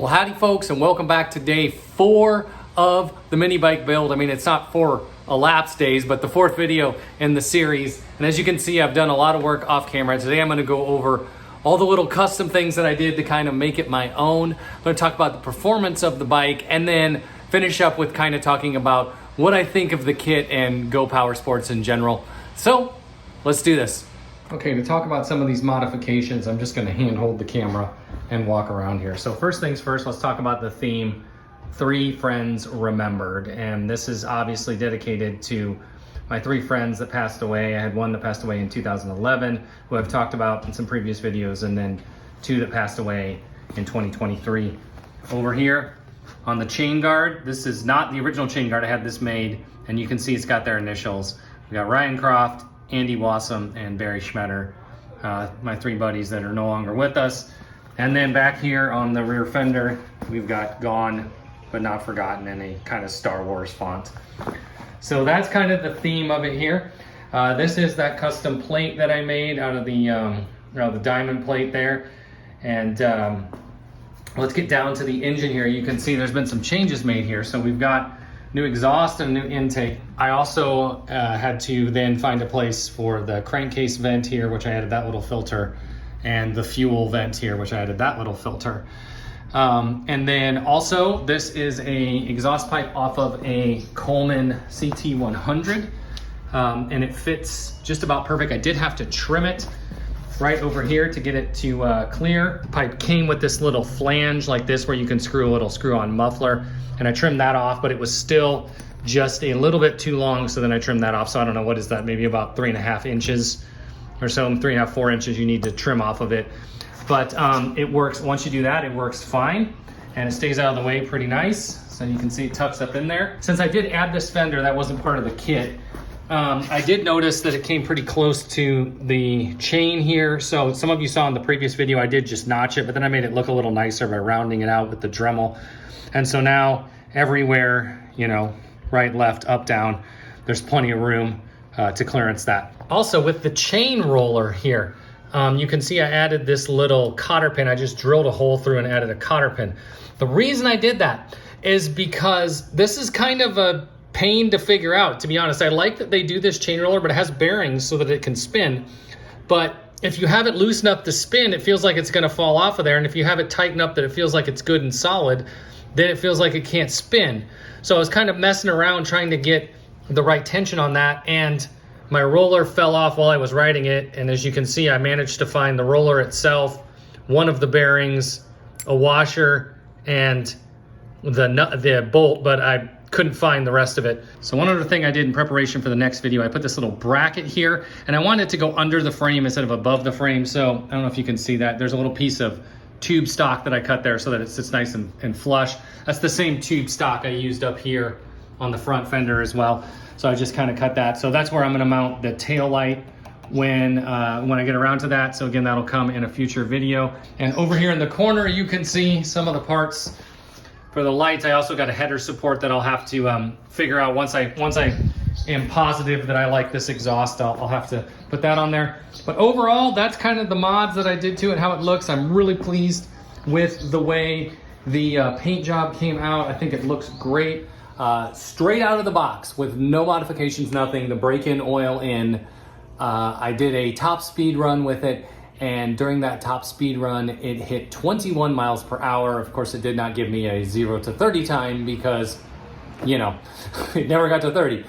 Well, howdy folks, and welcome back to day 4 of the mini bike build. I mean, it's not 4 elapsed days, but the 4th video in the series. And as you can see, I've done a lot of work off camera. Today I'm gonna go over all the little custom things that I did to kind of make it my own. I'm gonna talk about the performance of the bike and then finish up with kind of talking about what I think of the kit and Go Power Sports in general. So let's do this. Okay, to talk about some of these modifications, I'm just gonna hand hold the camera and walk around here. So first things first, let's talk about the theme, 3 Friends Remembered. And this is obviously dedicated to my 3 friends that passed away. I had one that passed away in 2011, who I've talked about in some previous videos, and then 2 that passed away in 2023. Over here on the chain guard, this is not the original chain guard. I had this made, and you can see it's got their initials. We got Ryan Croft, Andy Wassum, and Barry Schmetter, my 3 buddies that are no longer with us. And then back here on the rear fender, we've got Gone But Not Forgotten in a kind of Star Wars font. So that's kind of the theme of it here. This is that custom plate that I made out of the diamond plate there. And let's get down to the engine here. You can see there's been some changes made here. So we've got new exhaust and new intake. I also had to then find a place for the crankcase vent here, which I added that little filter, and the fuel vent here, which I added that little filter. And then also, this is a exhaust pipe off of a Coleman CT100, and it fits just about perfect. I did have to trim it right over here to get it to clear. The pipe came with this little flange like this where you can screw a little screw-on muffler, and I trimmed that off, but it was still just a little bit too long, so then I trimmed that off. So I don't know, what is that, maybe about 3.5 inches or so, 3.5, 4 inches you need to trim off of it. But it works, once you do that, it works fine, and it stays out of the way pretty nice. So you can see it tucks up in there. Since I did add this fender, that wasn't part of the kit, I did notice that it came pretty close to the chain here. So some of you saw in the previous video, I did just notch it, but then I made it look a little nicer by rounding it out with the Dremel. And so now everywhere, you know, right, left, up, down, there's plenty of room to clearance that. Also with the chain roller here, you can see I added this little cotter pin. I just drilled a hole through and added a cotter pin. The reason I did that is because this is kind of a pain to figure out, to be honest. I like that they do this chain roller, but it has bearings so that it can spin. But if you have it loose enough to spin, it feels like it's gonna fall off of there. And if you have it tightened up that it feels like it's good and solid, then it feels like it can't spin. So I was kind of messing around trying to get the right tension on that, and my roller fell off while I was riding it. And as you can see, I managed to find the roller itself, one of the bearings, a washer, and the bolt, but I couldn't find the rest of it. So one other thing I did in preparation for the next video, I put this little bracket here, and I wanted it to go under the frame instead of above the frame. So I don't know if you can see that. There's a little piece of tube stock that I cut there so that it sits nice and flush. That's the same tube stock I used up here on the front fender as well. So I just kind of cut that. So that's where I'm gonna mount the tail light when I get around to that. So again, that'll come in a future video. And over here in the corner, you can see some of the parts for the lights. I also got a header support that I'll have to figure out once I am positive that I like this exhaust. I'll have to put that on there. But overall, that's kind of the mods that I did to it, how it looks. I'm really pleased with the way the paint job came out. I think it looks great. Straight out of the box with no modifications, nothing. The break-in oil in. I did a top speed run with it, and during that top speed run, it hit 21 miles per hour. Of course, it did not give me a 0 to 30 time because, you know, it never got to 30.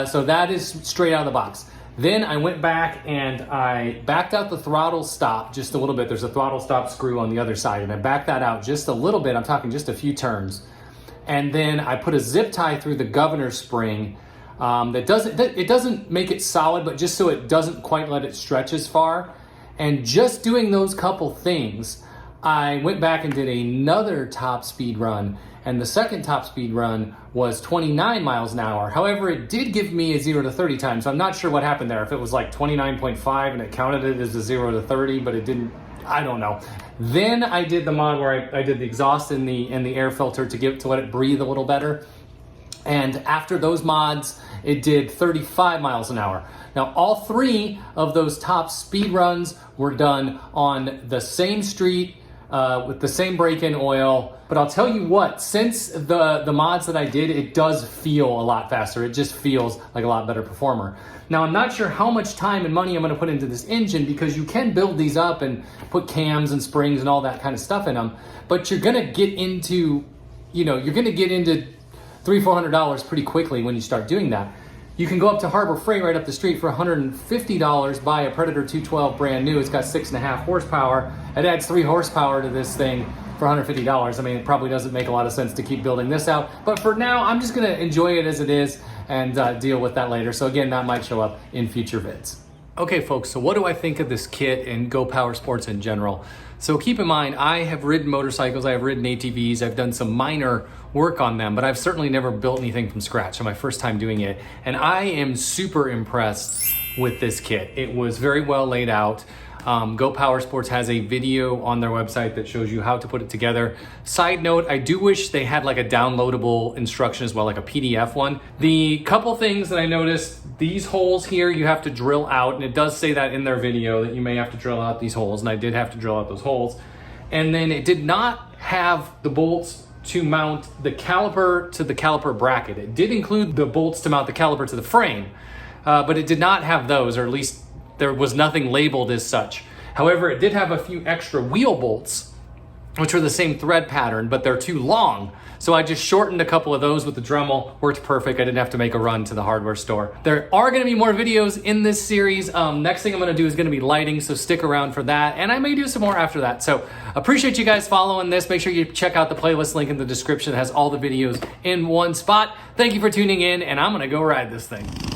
So that is straight out of the box. Then I went back and I backed out the throttle stop just a little bit. There's a throttle stop screw on the other side, and I backed that out just a little bit. I'm talking just a few turns. And then I put a zip tie through the governor spring it doesn't make it solid, but just so it doesn't quite let it stretch as far. And just doing those couple things, I went back and did another top speed run, and the second top speed run was 29 miles an hour. However, it did give me a 0 to 30 time, so I'm not sure what happened there. If it was like 29.5 and it counted it as a 0 to 30, but it didn't, I don't know. Then I did the mod where I did the exhaust and the air filter to let it breathe a little better. And after those mods, it did 35 miles an hour. Now, all 3 of those top speed runs were done on the same street with the same break-in oil. But I'll tell you what, since the mods that I did, it does feel a lot faster. It just feels like a lot better performer. Now, I'm not sure how much time and money I'm gonna put into this engine, because you can build these up and put cams and springs and all that kind of stuff in them, but you're gonna get into, you're gonna get into $300-400 pretty quickly when you start doing that. You can go up to Harbor Freight right up the street for $150, buy a Predator 212 brand new. It's got 6.5 horsepower. It adds 3 horsepower to this thing for $150. I mean, it probably doesn't make a lot of sense to keep building this out, but for now, I'm just gonna enjoy it as it is and deal with that later. So again, that might show up in future vids. Okay folks, so what do I think of this kit and Go Power Sports in general? So keep in mind, I have ridden motorcycles, I have ridden ATVs, I've done some minor work on them, but I've certainly never built anything from scratch. So my first time doing it, and I am super impressed with this kit. It was very well laid out. Go Power Sports has a video on their website that shows you how to put it together. Side note, I do wish they had like a downloadable instruction as well, like a PDF one. The couple things that I noticed, these holes here you have to drill out, and it does say that in their video that you may have to drill out these holes, and I did have to drill out those holes. And then it did not have the bolts to mount the caliper to the caliper bracket. It did include the bolts to mount the caliper to the frame, but it did not have those, or at least there was nothing labeled as such. However, it did have a few extra wheel bolts, which are the same thread pattern, but they're too long. So I just shortened a couple of those with the Dremel. Worked perfect. I didn't have to make a run to the hardware store. There are gonna be more videos in this series. Next thing I'm gonna do is gonna be lighting, so stick around for that. And I may do some more after that. So appreciate you guys following this. Make sure you check out the playlist link in the description. It has all the videos in one spot. Thank you for tuning in, and I'm gonna go ride this thing.